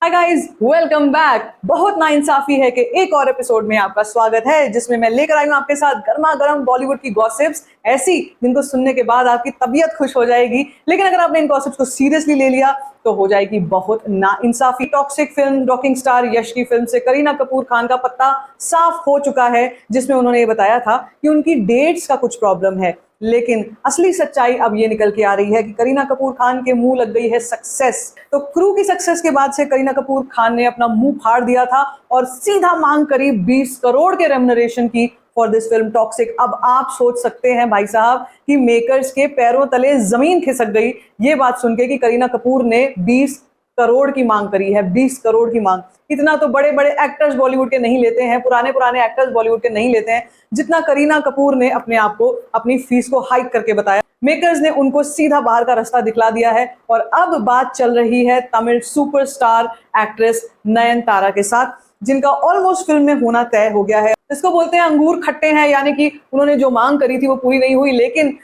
Hi guys, welcome back. बहुत नाइंसाफी है कि एक और एपिसोड में आपका स्वागत है, जिसमें मैं लेकर आई हूं आपके साथ गर्मा गर्म बॉलीवुड की गॉसिप्स, ऐसी जिनको सुनने के बाद आपकी तबीयत खुश हो जाएगी। लेकिन अगर आपने इन गॉसिप्स को सीरियसली ले लिया तो हो जाएगी बहुत नाइंसाफी। टॉक्सिक फिल्म रॉकिंग स्टार यश की फिल्म से करीना कपूर खान का पत्ता साफ हो चुका है, जिसमें उन्होंने ये बताया था कि उनकी डेट्स का कुछ प्रॉब्लम है। लेकिन असली सच्चाई अब ये निकल के आ रही है कि करीना कपूर खान के मुंह लग गई है सक्सेस। तो क्रू की सक्सेस के बाद से करीना कपूर खान ने अपना मुंह फाड़ दिया था और सीधा मांग करी 20 करोड़ के रेम्युनरेशन की फॉर दिस फिल्म टॉक्सिक। अब आप सोच सकते हैं भाई साहब कि मेकर्स के पैरों तले जमीन खिसक गई ये बात सुन के कि करीना कपूर ने 20 करोड़ की मांग करी है। 20 करोड़ की मांग, इतना तो बड़े बड़े एक्टर्स बॉलीवुड के नहीं लेते हैं, पुराने पुराने एक्टर्स बॉलीवुड के नहीं लेते हैं जितना करीना कपूर ने अपने आप को अपनी फीस को हाइक करके बताया। मेकर्स ने उनको सीधा बाहर का रास्ता दिखला दिया है और अब बात चल रही है तमिल सुपरस्टार एक्ट्रेस नयनतारा के साथ, जिनका ऑलमोस्ट फिल्म में होना तय हो गया है। इसको बोलते हैं अंगूर खट्टे हैं, यानी कि उन्होंने जो मांग करी थी वो पूरी नहीं हुई, लेकिन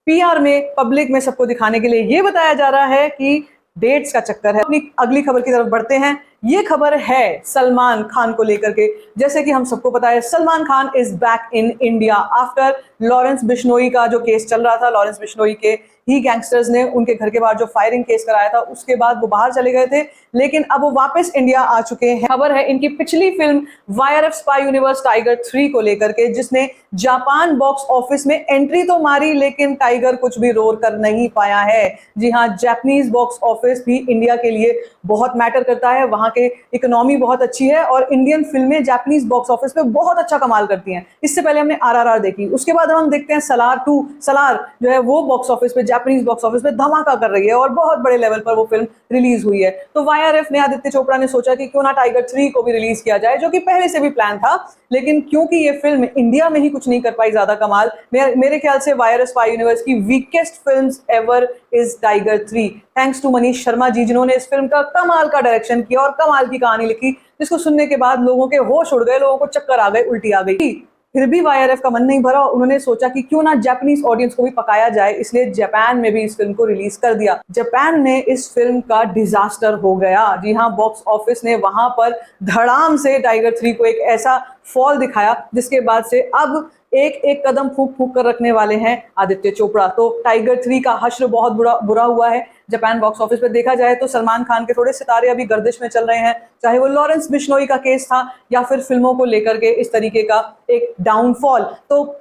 पीआर में पब्लिक में सबको दिखाने के लिए ये बताया जा रहा है कि डेट्स का चक्कर है। अपनी अगली खबर की तरफ बढ़ते हैं। ये खबर है सलमान खान को लेकर के। जैसे कि हम सबको पता है, Salman Khan is back in India after Lawrence Bishnoi का जो केस चल रहा था। लॉरेंस बिश्नोई के ही गैंगस्टर्स ने उनके घर के बाहर जो फायरिंग केस कराया था, उसके बाद वो बाहर चले गए थे, लेकिन अब वो वापस इंडिया आ चुके हैं। खबर है इनकी पिछली film YRF spy universe tiger 3 को लेकर के, जिसने जापान बॉक्स ऑफिस में एंट्री तो मारी लेकिन टाइगर कुछ भी रोर कर नहीं पाया है। जी हाँ, जापानीज बॉक्स ऑफिस भी इंडिया के लिए बहुत मैटर करता है। वहां के इकोनॉमी बहुत अच्छी है और इंडियन फिल्में जापानीज बॉक्स ऑफिस पे बहुत अच्छा कमाल करती हैं। इससे पहले हमने आरआरआर देखी, उसके बाद हम देखते हैं सलार 2। सलार जो है वो बॉक्स ऑफिस पे, जापानीज बॉक्स ऑफिस पे धमाका कर रही है और बहुत बड़े लेवल पर वो फिल्म रिलीज हुई है। तो वाईआरएफ ने, आदित्य चोपड़ा ने सोचा कि क्यों ना टाइगर 3 को भी रिलीज किया जाए, जो कि पहले से भी प्लान था, लेकिन क्योंकि ये फिल्म इंडिया में ही कुछ नहीं कर पाई ज्यादा कमाल, मेरे ख्याल से वाईआरएफ स्पाई यूनिवर्स की weakest film ever is Tiger 3, thanks to Manish Sharma ji, जिन्होंने इस फिल्म का कमाल का डायरेक्शन किया और कमाल की कहानी लिखी, जिसको सुनने के बाद लोगों के होश उड़ गए, लोगों को चक्कर आ गए, उल्टी आ गई। फिर भी वाईआरएफ का मन नहीं भरा, उन्होंने सोचा कि क्यों ना जापानीज ऑडियंस को भी पकाया जाए, इसलिए जापान में भी इस फिल्म को रिलीज कर दिया। जापान में इस फिल्म का डिजास्टर हो गया। जी हाँ, बॉक्स ऑफिस ने वहां पर धड़ाम से टाइगर 3 को एक ऐसा फॉल दिखाया जिसके बाद से अब एक एक कदम फूक फूक कर रखने वाले हैं आदित्य चोपड़ा। तो टाइगर 3 का हश्र बहुत बुरा हुआ है जापान बॉक्स ऑफिस पे। देखा जाए तो सलमान खान के थोड़े सितारे अभी गर्दिश में चल रहे हैं, चाहे वो लॉरेंस बिश्नोई का केस था या फिर फिल्मों को लेकर के इस तरीके का एक डाउनफॉल। तो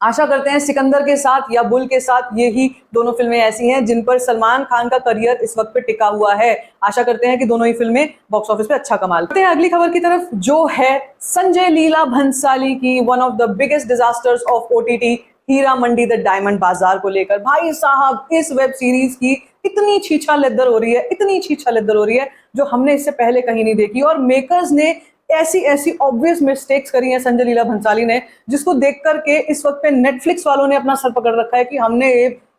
आशा करते हैं सिकंदर के साथ या बुल के साथ यही दोनों फिल्में ऐसी हैं जिन पर सलमान खान का करियर इस वक्त पे टिका हुआ है। आशा करते हैं कि दोनों ही फिल्में बॉक्स ऑफिस पे अच्छा कमाल करते हैं। अगली खबर की तरफ, जो है संजय लीला भंसाली की one of the biggest disasters of OTT Heera Mandi the diamond Bazaar को लेकर। भाई साहब, इस वेब सीरीज की इतनी छीछा लेदर हो रही है, इतनी छीछा लेदर हो रही है जो हमने इससे पहले कहीं नहीं देखी, और मेकर्स ने ऐसी ऐसी ऑब्वियस मिस्टेक्स करी हैं संजय लीला भंसाली ने, जिसको देख करके इस वक्त पे नेटफ्लिक्स वालों ने अपना सर पकड़ रखा है कि हमने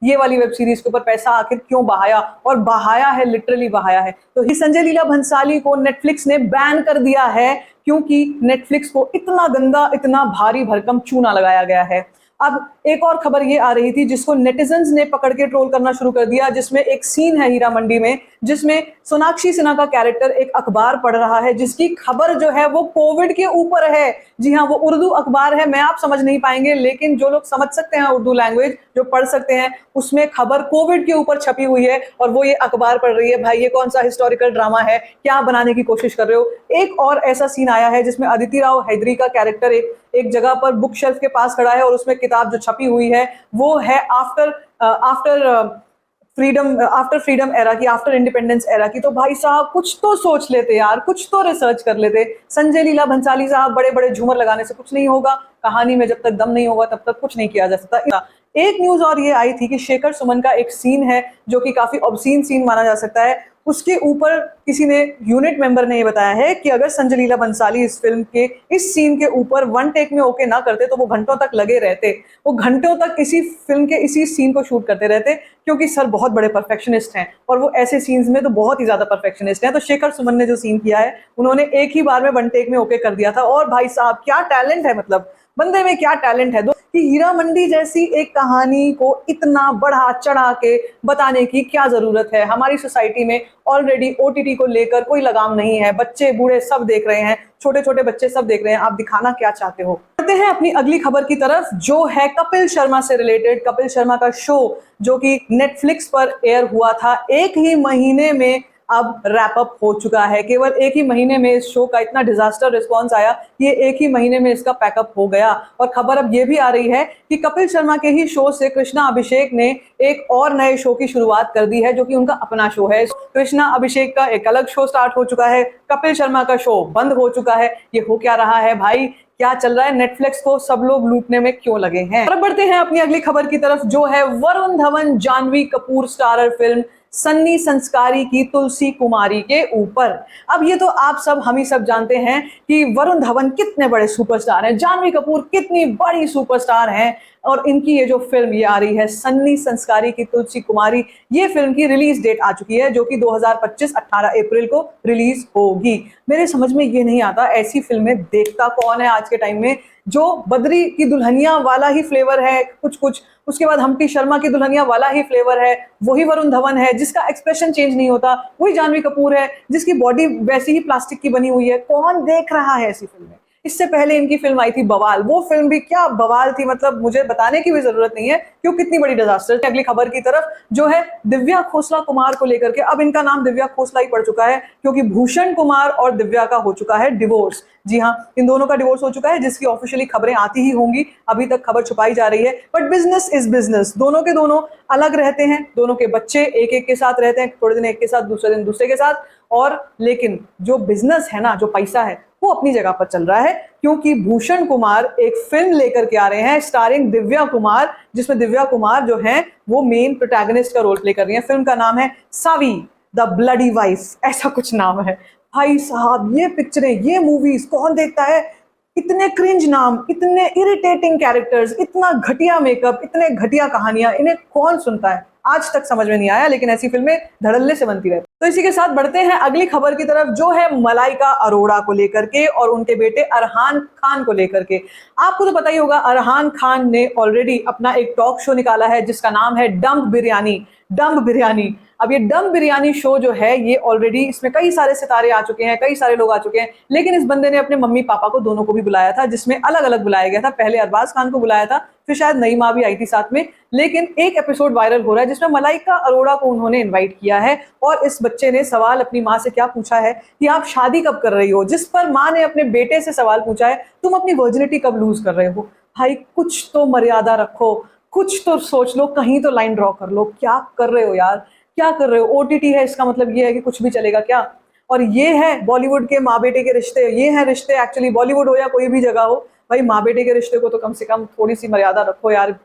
ये वाली वेब सीरीज के ऊपर पैसा आखिर क्यों बहाया, और बहाया है, लिटरली बहाया है। तो ही संजय लीला भंसाली को नेटफ्लिक्स ने बैन कर दिया है क्योंकि नेटफ्लिक्स को इतना गंदा, इतना भारी भरकम चूना लगाया गया है। अब एक और खबर ये आ रही थी जिसको नेटिजन्स ने पकड़ के ट्रोल करना शुरू कर दिया, जिसमें एक सीन है हीरा मंडी में जिसमें सोनाक्षी सिन्हा का कैरेक्टर एक अखबार पढ़ रहा है जिसकी खबर जो है वो कोविड के ऊपर है। जी हाँ, वो उर्दू अखबार है, मैं आप समझ नहीं पाएंगे, लेकिन जो लोग समझ सकते हैं उर्दू लैंग्वेज, जो पढ़ सकते हैं, उसमें खबर कोविड के ऊपर छपी हुई है और वो ये अखबार पढ़ रही है। भाई, ये कौन सा हिस्टोरिकल ड्रामा है, क्या बनाने की कोशिश कर रहे हो। एक और ऐसा सीन आया है जिसमें अदिति राव हैदरी का कैरेक्टर एक जगह पर बुक शेल्फ के पास खड़ा है और उसमें किताब जो छपी हुई है वो है आफ्टर फ्रीडम एरा की, आफ्टर इंडिपेंडेंस एरा की। तो भाई साहब, कुछ तो सोच लेते यार, कुछ तो रिसर्च कर लेते। संजय लीला भंसाली साहब, बड़े बड़े झूमर लगाने से कुछ नहीं होगा, कहानी में जब तक दम नहीं होगा तब तक कुछ नहीं किया जा सकता। एक न्यूज और ये आई थी कि शेखर सुमन का एक सीन है जो कि काफी ऑब्सीन सीन माना जा सकता है, उसके ऊपर किसी ने, यूनिट मेंबर ने ये बताया है कि अगर संजय लीला भंसाली इस फिल्म के इस सीन के ऊपर वन टेक में ओके ना करते तो वो घंटों तक लगे रहते, वो घंटों तक इसी फिल्म के इसी सीन को शूट करते रहते, क्योंकि सर बहुत बड़े परफेक्शनिस्ट हैं और वो ऐसे सीन्स में तो बहुत ही ज्यादा परफेक्शनिस्ट हैं। तो शेखर सुमन ने जो सीन किया है उन्होंने एक ही बार में वन टेक में ओके कर दिया था, और भाई साहब क्या टैलेंट है, मतलब बंदे में क्या टैलेंट है कि हीरा मंडी जैसी एक कहानी को इतना बढ़ा चढ़ा के बताने की क्या जरूरत है। हमारी सोसाइटी में ऑलरेडी ओटीटी को लेकर कोई लगाम नहीं है, बच्चे बूढ़े सब देख रहे हैं, छोटे छोटे बच्चे सब देख रहे हैं, आप दिखाना क्या चाहते हो। बढ़ते हैं अपनी अगली खबर की तरफ, जो है कपिल शर्मा से रिलेटेड। कपिल शर्मा का शो जो कि नेटफ्लिक्स पर एयर हुआ था, एक ही महीने में अब रैप अप हो चुका है। केवल एक ही महीने में इस शो का इतना डिजास्टर रिस्पांस आया, ये एक ही महीने में इसका पैकअप हो गया। और खबर अब ये भी आ रही है कि कपिल शर्मा के ही शो से कृष्णा अभिषेक ने एक और नए शो की शुरुआत कर दी है, जो कि उनका अपना शो है। कृष्णा अभिषेक का एक अलग शो स्टार्ट हो चुका है, कपिल शर्मा का शो बंद हो चुका है। ये हो क्या रहा है भाई, क्या चल रहा है? नेटफ्लिक्स को सब लोग लूटने में क्यों लगे हैं? अब बढ़ते हैं अपनी अगली खबर की तरफ, जो है वरुण धवन जानवी कपूर स्टारर फिल्म सन्नी संस्कारी की तुलसी कुमारी के ऊपर। अब ये तो आप सब हम ही सब जानते हैं कि वरुण धवन कितने बड़े सुपरस्टार हैं, जानवी कपूर कितनी बड़ी सुपरस्टार हैं, और इनकी ये जो फिल्म ये आ रही है सन्नी संस्कारी की तुलसी कुमारी, ये फिल्म की रिलीज डेट आ चुकी है, जो कि 2025 18 अप्रैल को रिलीज होगी। मेरे समझ में ये नहीं आता ऐसी फिल्में देखता कौन है आज के टाइम में। जो बद्री की दुल्हनिया वाला ही फ्लेवर है कुछ कुछ, उसके बाद हम्टी शर्मा की दुल्हनिया वाला ही फ्लेवर है, वही वरुण धवन है, जिसका एक्सप्रेशन चेंज नहीं होता, वही जानवी कपूर है, जिसकी बॉडी वैसी ही प्लास्टिक की बनी हुई है। कौन देख रहा है ऐसी फिल्में? इससे पहले इनकी फिल्म आई थी बवाल, वो फिल्म भी क्या बवाल थी, मतलब मुझे बताने की भी जरूरत नहीं है क्यों कितनी बड़ी डिजास्टर थी। अगली खबर की तरफ, जो है दिव्या खोसला कुमार को लेकर के। अब इनका नाम दिव्या खोसला ही पड़ चुका है, क्योंकि भूषण कुमार और दिव्या का हो चुका है डिवोर्स। जी हाँ, इन दोनों का डिवोर्स हो चुका है, जिसकी ऑफिशियली खबरें आती ही होंगी, अभी तक खबर छुपाई जा रही है। बट बिजनेस इज बिजनेस, दोनों के दोनों अलग रहते हैं, दोनों के बच्चे एक एक के साथ रहते हैं, थोड़े दिन एक के साथ, दूसरे दिन दूसरे के साथ। और लेकिन जो बिजनेस है ना, जो पैसा है, वो अपनी जगह पर चल रहा है, क्योंकि भूषण कुमार एक फिल्म लेकर के आ रहे हैं स्टारिंग दिव्या कुमार, जिसमें दिव्या कुमार जो है वो मेन प्रोटैगनिस्ट का रोल प्ले कर रही है। फिल्म का नाम है सावी द ब्लडी वाइफ, ऐसा कुछ नाम है। भाई साहब, ये पिक्चरें, ये मूवीज कौन देखता है? इतने क्रिंज नाम, इतने इरिटेटिंग कैरेक्टर्स, इतना घटिया मेकअप, इतने घटिया कहानियां, इन्हें कौन सुनता है? आज तक समझ में नहीं आया, लेकिन ऐसी फिल्में धड़ल्ले से बनती रहती। तो इसी के साथ बढ़ते हैं अगली खबर की तरफ, जो है मलाइका अरोड़ा को लेकर के और उनके बेटे अरहान खान को लेकर के। आपको तो पता ही होगा, अरहान खान ने ऑलरेडी अपना एक टॉक शो निकाला है जिसका नाम है डम्ब बिरयानी। डम्ब बिरयानी, अब ये डम्ब बिरयानी शो जो है, ये ऑलरेडी इसमें कई सारे सितारे आ चुके हैं, कई सारे लोग आ चुके हैं, लेकिन इस बंदे ने अपने मम्मी पापा को दोनों को भी बुलाया था, जिसमें अलग अलग बुलाया गया था। पहले अरबाज खान को बुलाया था, फिर शायद नई माँ भी आई थी साथ में। लेकिन एक एपिसोड वायरल हो रहा है जिसमें मलाइका अरोड़ा को उन्होंने इनवाइट किया है, और इस बच्चे ने सवाल अपनी माँ से क्या पूछा है कि आप शादी कब कर रही हो, जिस पर माँ ने अपने बेटे से सवाल पूछा है, तुम अपनी वर्जिनिटी कब लूज कर रहे हो? भाई कुछ तो मर्यादा रखो, कुछ तो सोच लो, कहीं तो लाइन ड्रॉ कर लो। क्या कर रहे हो यार, क्या कर रहे हो? ओटीटी है, इसका मतलब ये है कि कुछ भी चलेगा क्या? और ये है बॉलीवुड के माँ बेटे के रिश्ते, ये हैं रिश्ते एक्चुअली, बॉलीवुड हो या कोई भी जगह हो, भाई माँ बेटे के रिश्ते को तो कम से कम थोड़ी सी मर्यादा रखो यार।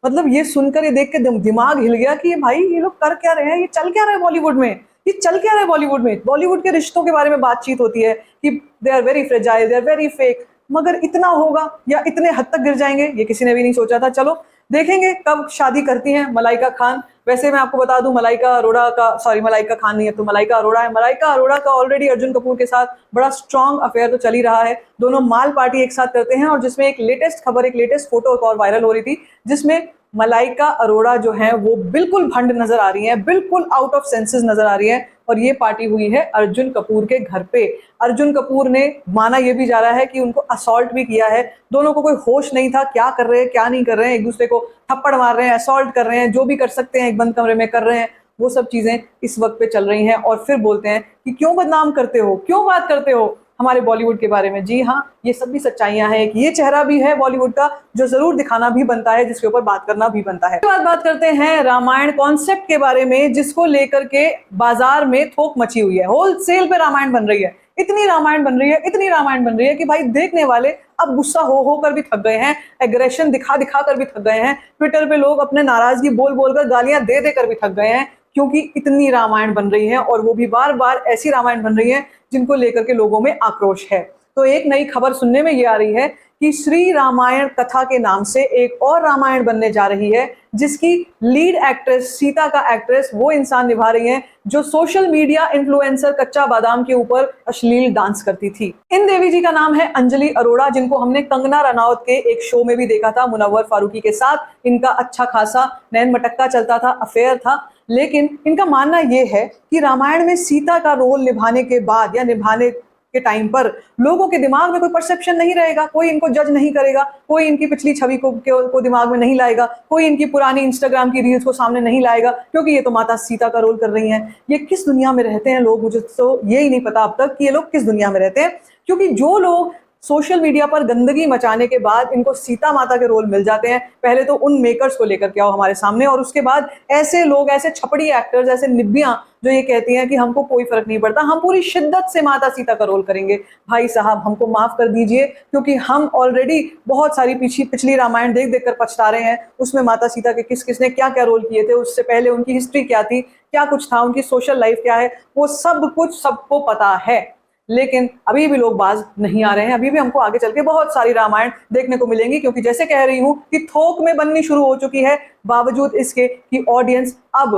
मतलब ये सुनकर, ये देख के दिमाग हिल गया कि भाई ये लोग कर क्या रहे हैं, ये चल क्या रहा है बॉलीवुड में, ये चल क्या रहा है बॉलीवुड में। बॉलीवुड के रिश्तों के बारे में बातचीत होती है कि they are very fragile, they are very fake, मगर इतना होगा या इतने हद तक गिर जाएंगे, ये किसी ने भी नहीं सोचा था। चलो देखेंगे कब शादी करती हैं मलाइका खान। वैसे मैं आपको बता दूं, मलाइका अरोड़ा का, सॉरी मलाइका खान नहीं है तो मलाइका अरोड़ा है। मलाइका अरोड़ा का ऑलरेडी अर्जुन कपूर के साथ बड़ा स्ट्रॉन्ग अफेयर तो चल ही रहा है, दोनों माल पार्टी एक साथ करते हैं। और जिसमें एक लेटेस्ट खबर, एक लेटेस्ट फोटो और वायरल हो रही थी, जिसमें मलाइका अरोड़ा जो है वो बिल्कुल भंड नजर आ रही है, बिल्कुल आउट ऑफ सेंसेस नजर आ रही है। और ये पार्टी हुई है अर्जुन कपूर के घर पे। अर्जुन कपूर ने, माना यह भी जा रहा है कि उनको असॉल्ट भी किया है। दोनों को कोई होश नहीं था, क्या कर रहे हैं क्या नहीं कर रहे हैं, एक दूसरे को थप्पड़ मार रहे हैं, असॉल्ट कर रहे हैं, जो भी कर सकते हैं एक बंद कमरे में कर रहे हैं। वो सब चीजें इस वक्त पे चल रही हैं, और फिर बोलते हैं कि क्यों बदनाम करते हो, क्यों बात करते हो हमारे बॉलीवुड के बारे में। जी हाँ, ये सब भी सच्चाइयां हैं, ये चेहरा भी है बॉलीवुड का जो जरूर दिखाना भी बनता है, जिसके ऊपर बात करना भी बनता है। बात करते हैं रामायण कॉन्सेप्ट के बारे में, जिसको लेकर के बाजार में थोक मची हुई है। होलसेल पे रामायण बन रही है, इतनी रामायण बन रही है, इतनी रामायण बन रही है कि भाई देखने वाले अब गुस्सा हो कर भी थक गए हैं, एग्रेशन दिखा दिखा कर भी थक गए हैं, ट्विटर पे लोग अपने नाराजगी बोल बोल कर, गालियां दे दे कर भी थक गए हैं, क्योंकि इतनी रामायण बन रही है, और वो भी बार बार ऐसी रामायण बन रही है जिनको लेकर के लोगों में आक्रोश है। तो एक नई खबर सुनने में ये आ रही है कि श्री रामायण कथा के नाम से एक और रामायण बनने जा रही है, जिसकी लीड एक्ट्रेस, सीता का एक्ट्रेस, वो इंसान निभा रही हैं जो सोशल मीडिया इन्फ्लुएंसर कच्चा बादाम के ऊपर अश्लील डांस करती थी। इन देवी जी का नाम है अंजलि अरोड़ा, जिनको हमने कंगना रनौत के एक शो में भी देखा था मुनव्वर फारूकी के साथ। इनका अच्छा खासा नैन मटक्का चलता था, अफेयर था। लेकिन इनका मानना यह है कि रामायण में सीता का रोल निभाने के बाद या निभाने के टाइम पर लोगों के दिमाग में कोई परसेप्शन नहीं रहेगा, कोई इनको जज नहीं करेगा, कोई इनकी पिछली छवि को दिमाग में नहीं लाएगा, कोई इनकी पुरानी इंस्टाग्राम की रील्स को सामने नहीं लाएगा, क्योंकि ये तो माता सीता का रोल कर रही हैं। ये किस दुनिया में रहते हैं लोग, मुझे तो यही नहीं पता अब तक कि ये लोग किस दुनिया में रहते हैं। क्योंकि जो लोग सोशल मीडिया पर गंदगी मचाने के बाद इनको सीता माता के रोल मिल जाते हैं, पहले तो उन मेकर्स को लेकर के आओ हमारे सामने, और उसके बाद ऐसे लोग, ऐसे छपड़ी एक्टर्स, ऐसे निब्बियां जो ये कहती हैं कि हमको कोई फर्क नहीं पड़ता, हम पूरी शिद्दत से माता सीता का रोल करेंगे। भाई साहब, हमको माफ कर दीजिए, क्योंकि हम ऑलरेडी बहुत सारी पिछली रामायण देख देख कर पछता रहे हैं। उसमें माता सीता के किस किसने क्या क्या रोल किए थे, उससे पहले उनकी हिस्ट्री क्या थी, क्या कुछ था, उनकी सोशल लाइफ क्या है, वो सब कुछ सबको पता है। लेकिन अभी भी लोग बाज नहीं आ रहे हैं। अभी भी हमको आगे चल के बहुत सारी रामायण देखने को मिलेंगी, क्योंकि जैसे कह रही हूं कि थोक में बननी शुरू हो चुकी है, बावजूद इसके कि ऑडियंस अब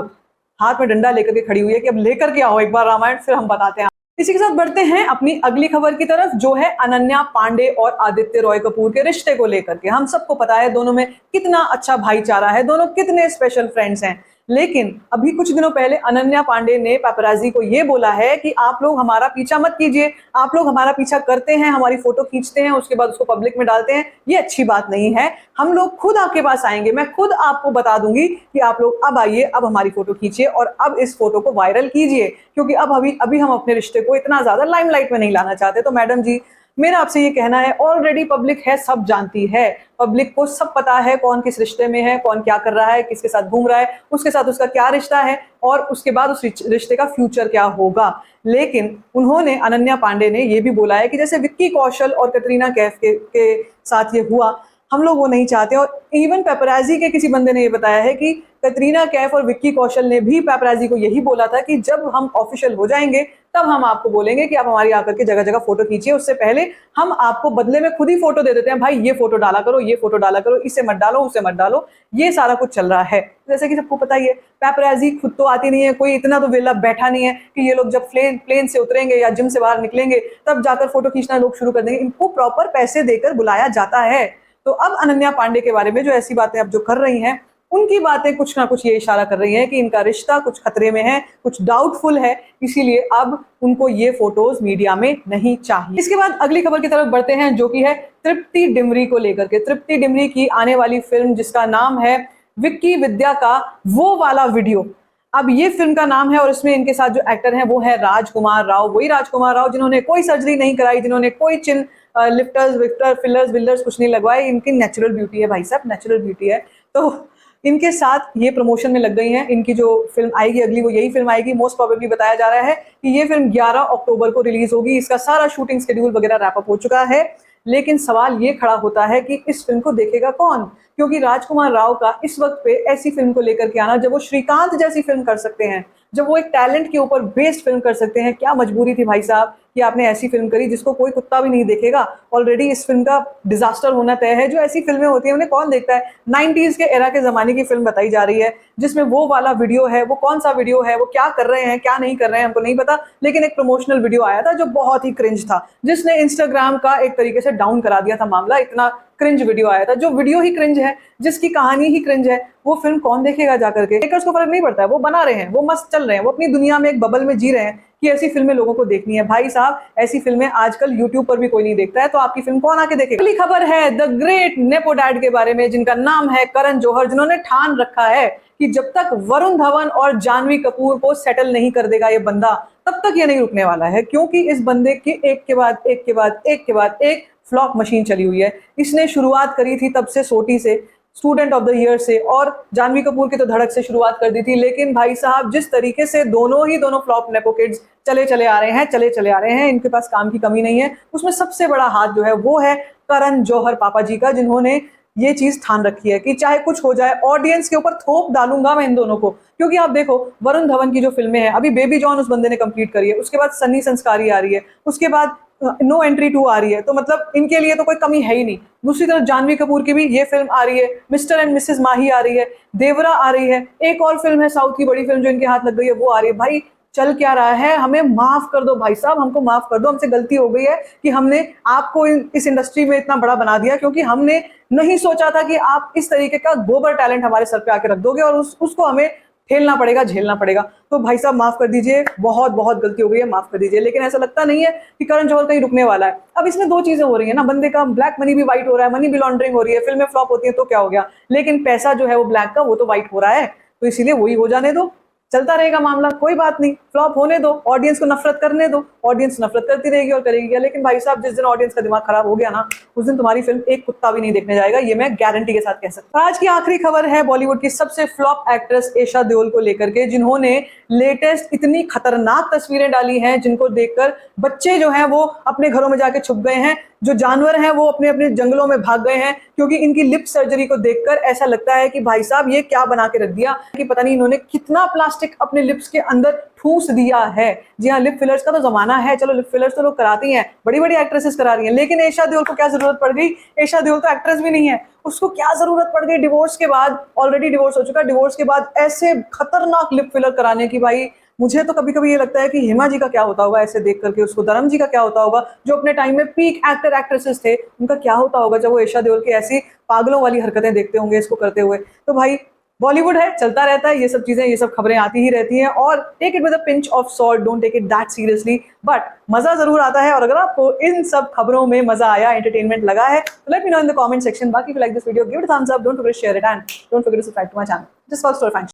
हाथ में डंडा लेकर के खड़ी हुई है कि अब लेकर के आओ एक बार रामायण, फिर हम बताते हैं। इसी के साथ बढ़ते हैं अपनी अगली खबर की तरफ, जो है अनन्या पांडे और आदित्य रॉय कपूर के रिश्ते को लेकर के। हम सबको पता है दोनों में कितना अच्छा भाईचारा है, दोनों कितने स्पेशल फ्रेंड्स हैं। लेकिन अभी कुछ दिनों पहले अनन्या पांडे ने पेपराजी को यह बोला है कि आप लोग हमारा पीछा मत कीजिए, आप लोग हमारा पीछा करते हैं, हमारी फोटो खींचते हैं, उसके बाद उसको पब्लिक में डालते हैं, ये अच्छी बात नहीं है। हम लोग खुद आपके पास आएंगे, मैं खुद आपको बता दूंगी कि आप लोग अब आइए, अब हमारी फोटो खींचिए और अब इस फोटो को वायरल कीजिए, क्योंकि अब अभी हम अपने रिश्ते को इतना ज्यादा लाइमलाइट में नहीं लाना चाहते। तो मैडम जी, मेरा आपसे ये कहना है, ऑलरेडी पब्लिक है, सब जानती है, पब्लिक को सब पता है कौन किस रिश्ते में है, कौन क्या कर रहा है, किसके साथ घूम रहा है, उसके साथ उसका क्या रिश्ता है और उसके बाद उस रिश्ते का फ्यूचर क्या होगा। लेकिन उन्होंने, अनन्या पांडे ने ये भी बोला है कि जैसे विक्की कौशल और कटरीना कैफ के साथ ये हुआ, हम लोग वो नहीं चाहते। और इवन पेपराजी के किसी बंदे ने ये बताया है कि कटरीना कैफ और विक्की कौशल ने भी पेपराजी को यही बोला था कि जब हम ऑफिशियल हो जाएंगे तब हम आपको बोलेंगे कि आप हमारी आकर के जगह जगह फोटो खींचिए, उससे पहले हम आपको बदले में खुद ही फोटो दे देते हैं। भाई ये फोटो डाला करो, ये फोटो डाला करो, इसे मत डालो, उसे मत डालो, ये सारा कुछ चल रहा है। जैसे कि सबको पता ही है, पेपराजी खुद तो आती नहीं है, कोई इतना तो वेला बैठा नहीं है कि ये लोग जब प्लेन से उतरेंगे या जिम से बाहर निकलेंगे तब जाकर फोटो खींचना लोग शुरू कर देंगे। इनको प्रॉपर पैसे देकर बुलाया जाता है। तो अब अनन्या पांडे के बारे में जो ऐसी बातें अब जो कर रही हैं, उनकी बातें कुछ ना कुछ ये इशारा कर रही हैं कि इनका रिश्ता कुछ खतरे में है, कुछ डाउटफुल है, इसीलिए अब उनको ये फोटोज मीडिया में नहीं चाहिए। इसके बाद अगली खबर की तरफ बढ़ते हैं, जो कि है तृप्ति डिमरी को लेकर के। तृप्ति डिमरी की आने वाली फिल्म, जिसका नाम है विक्की विद्या का वो वाला वीडियो, अब ये फिल्म का नाम है और इसमें इनके साथ जो एक्टर हैं वो है राजकुमार राव। वही राजकुमार राव जिन्होंने कोई सर्जरी नहीं कराई, जिन्होंने कोई चिन लिफ्टर्स विफ्टर फिलर्स विलर्स कुछ नहीं लगवाए। इनकी नेचुरल ब्यूटी है भाई साहब, नेचुरल ब्यूटी है। तो इनके साथ ये प्रमोशन में लग गई हैं। इनकी जो फिल्म आएगी अगली, वो यही फिल्म आएगी। मोस्ट प्रोबेबली बताया जा रहा है कि ये फिल्म 11 अक्टूबर को रिलीज होगी। इसका सारा शूटिंग शेड्यूल वगैरह रैप अप हो चुका है। लेकिन सवाल ये खड़ा होता है कि इस फिल्म को देखेगा कौन, क्योंकि राजकुमार राव का इस वक्त पे ऐसी फिल्म को लेकर के आना, जब वो श्रीकांत जैसी फिल्म कर सकते हैं, जब वो एक टैलेंट के ऊपर बेस्ड फिल्म कर सकते हैं, क्या मजबूरी थी भाई साहब कि आपने ऐसी फिल्म करी जिसको कोई कुत्ता भी नहीं देखेगा। ऑलरेडी इस फिल्म का डिजास्टर होना तय है। जो ऐसी फिल्में होती हैं उन्हें कौन देखता है। 90s के एरा के जमाने की फिल्म बताई जा रही है, जिसमें वो वाला वीडियो है। वो कौन सा वीडियो है, वो क्या कर रहे हैं क्या नहीं कर रहे हैं हमको नहीं पता, लेकिन एक प्रमोशनल वीडियो आया था जो बहुत ही क्रिंज था, जिसने इंस्टाग्राम का एक तरीके से डाउन करा दिया था मामला। इतना क्रिंज वीडियो आया था, जो वीडियो ही क्रिंज है, जिसकी कहानी ही क्रिंज है, वो फिल्म कौन देखेगा जाकर के। मेकर्स को फर्क नहीं पड़ता है, वो बना रहे हैं, वो मस्त चल रहे हैं, वो अपनी दुनिया में एक बबल में जी रहे हैं कि ऐसी फिल्में लोगों को देखनी है। भाई साहब, ऐसी फिल्में आजकल यूट्यूब पर भी कोई नहीं देखता है, तो आपकी फिल्म कौन आके देखेगा। अगली खबर है द ग्रेट नेपो डैड के बारे में, जिनका नाम है करण जौहर, जिन्होंने ठान रखा है कि जब तक वरुण धवन और जानवी कपूर को सेटल नहीं कर देगा ये बंदा, तब तक ये नहीं रुकने वाला है। क्योंकि इस बंदे की एक के बाद एक के बाद एक के बाद एक फ्लॉप मशीन चली हुई है। इसने शुरुआत करी थी तब से सोटी से, स्टूडेंट ऑफ द ईयर से, और जानवी कपूर की तो धड़क से शुरुआत कर दी थी। लेकिन भाई साहब, जिस तरीके से दोनों फ्लॉप नेपो किड्स चले आ रहे हैं, इनके पास काम की कमी नहीं है। उसमें सबसे बड़ा हाथ जो है वो है करण जौहर पापा जी का, जिन्होंने ये चीज ठान रखी है कि चाहे कुछ हो जाए, ऑडियंस के ऊपर थोप डालूंगा मैं इन दोनों को। क्योंकि आप देखो, वरुण धवन की जो फिल्में हैं, अभी बेबी जॉन उस बंदे ने कंप्लीट करी है, उसके बाद सन्नी संस्कारी आ रही है, उसके बाद नो एंट्री 2 आ रही है, तो मतलब इनके लिए तो कोई कमी है ही नहीं। दूसरी तरफ जानवी कपूर की भी ये फिल्म आ रही है, मिस्टर एंड मिसेस माही आ रही है, देवरा आ रही है, एक और फिल्म है साउथ की बड़ी फिल्म जो इनके हाथ लग गई है वो आ रही है। भाई चल क्या रहा है? हमें माफ कर दो भाई साहब, हमको माफ कर दो, हमसे गलती हो गई है कि हमने आपको इस इंडस्ट्री में इतना बड़ा बना दिया, क्योंकि हमने नहीं सोचा था कि आप इस तरीके का गोबर टैलेंट हमारे सर पे आके रख दोगे और उसको हमें झेलना पड़ेगा, झेलना पड़ेगा। तो भाई साहब माफ कर दीजिए, बहुत बहुत गलती हो गई है, माफ कर दीजिए। लेकिन ऐसा लगता नहीं है कि करण जौहर कहीं रुकने वाला है। अब इसमें दो चीजें हो रही है ना, बंदे का ब्लैक मनी भी वाइट हो रहा है, मनी भी लॉन्ड्रिंग हो रही है, फिल्में फ्लॉप होती है तो क्या हो गया, लेकिन पैसा जो है वो ब्लैक का वो तो वाइट हो रहा है, तो इसीलिए वही हो जाने दो, चलता रहेगा मामला, कोई बात नहीं, फ्लॉप होने दो, ऑडियंस को नफरत करने दो, ऑडियंस नफरत करती रहेगी और करेगी क्या। लेकिन भाई साहब जिस दिन ऑडियंस का दिमाग खराब हो गया ना, उस दिन तुम्हारी फिल्म एक कुत्ता भी नहीं देखने जाएगा, ये मैं गारंटी के साथ कह सकता हूं। आज की आखिरी खबर है बॉलीवुड की सबसे फ्लॉप एक्ट्रेस एशा देओल को लेकर के, जिन्होंने लेटेस्ट इतनी खतरनाक तस्वीरें डाली हैं जिनको देखकर बच्चे जो हैं वो अपने घरों में जाके छुप गए हैं, जो जानवर हैं वो अपने अपने जंगलों में भाग गए हैं, क्योंकि इनकी लिप सर्जरी को देखकर ऐसा लगता है कि भाई साहब ये क्या बना के रख दिया, कि पता नहीं इन्होंने कितना प्लास्टिक अपने लिप्स के अंदर ठूस दिया है। जी हाँ, लिप फिलर्स का तो जमाना है, चलो लिप फिलर्स तो लोग कराती हैं, बड़ी बड़ी एक्ट्रेसेस करा रही हैं, लेकिन एशा देओल को क्या जरूरत पड़ गई? एशा देओल तो एक्ट्रेस भी नहीं है, उसको क्या जरूरत पड़ गई डिवोर्स के बाद, ऑलरेडी डिवोर्स हो चुका, डिवोर्स के बाद ऐसे खतरनाक लिप फिलर कराने की। भाई मुझे तो कभी कभी ये लगता है कि हेमा जी का क्या होता होगा ऐसे देख करके, उसको धर्म जी का क्या होता होगा, जो अपने टाइम में पीक एक्टर एक्ट्रेसेस थे, उनका क्या होता होगा जब वो एशा देओल की ऐसी पागलों वाली हरकतें देखते होंगे इसको करते हुए। तो भाई बॉलीवुड है, चलता रहता है, ये सब चीजें, ये सब खबरें आती ही रहती हैं, और take it with a pinch of salt, don't take it that seriously, but मजा जरूर आता है। और अगर आपको इन सब खबरों में मजा आया, एंटरटेनमेंट लगा है, तो let me know in the comment section. बाकी like this video, give it a thumbs up, don't forget to share it and don't forget to subscribe to my channel. Just for story fact.